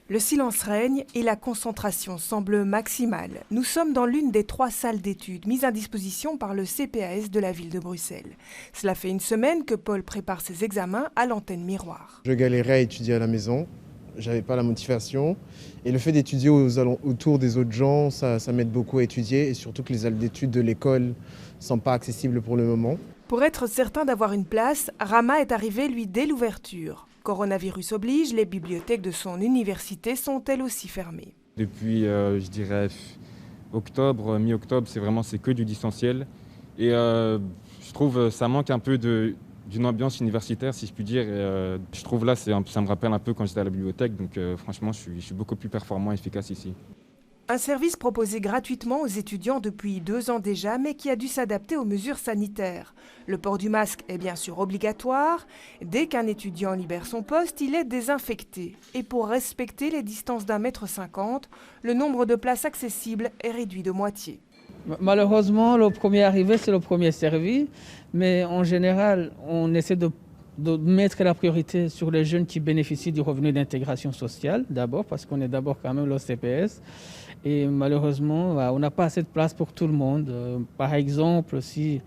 Le silence règne et la concentration semble maximale. Nous sommes dans l'une des 3 salles d'études mises à disposition par le CPAS de la ville de Bruxelles. Cela fait une semaine que Paul prépare ses examens à l'antenne Miroir. Je galérais à étudier à la maison, j'avais pas la motivation. Et le fait d'étudier autour des autres gens, ça m'aide beaucoup à étudier. Et surtout que les salles d'études de l'école ne sont pas accessibles pour le moment. Pour être certain d'avoir une place, Rama est arrivé, lui, dès l'ouverture. Coronavirus oblige, les bibliothèques de son université sont elles aussi fermées. Depuis, je dirais, octobre, mi-octobre, c'est que du distanciel. Et je trouve ça manque un peu d'une ambiance universitaire, si je puis dire. Et, je trouve là, ça me rappelle un peu quand j'étais à la bibliothèque. Donc franchement, je suis beaucoup plus performant et efficace ici. Un service proposé gratuitement aux étudiants depuis 2 ans déjà, mais qui a dû s'adapter aux mesures sanitaires. Le port du masque est bien sûr obligatoire. Dès qu'un étudiant libère son poste, il est désinfecté. Et pour respecter les distances d'1,50 m, le nombre de places accessibles est réduit de moitié. Malheureusement, le premier arrivé, c'est le premier servi. Mais en général, on essaie de mettre la priorité sur les jeunes qui bénéficient du revenu d'intégration sociale, d'abord, parce qu'on est d'abord quand même le CPS. Et malheureusement, on n'a pas assez de place pour tout le monde. Par exemple, si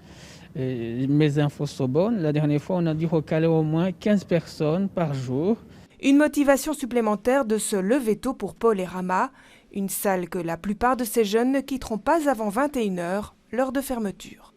mes infos sont bonnes, la dernière fois, on a dû recaler au moins 15 personnes par jour. Une motivation supplémentaire de se lever tôt pour Paul et Rama, une salle que la plupart de ces jeunes ne quitteront pas avant 21 h, l'heure de fermeture.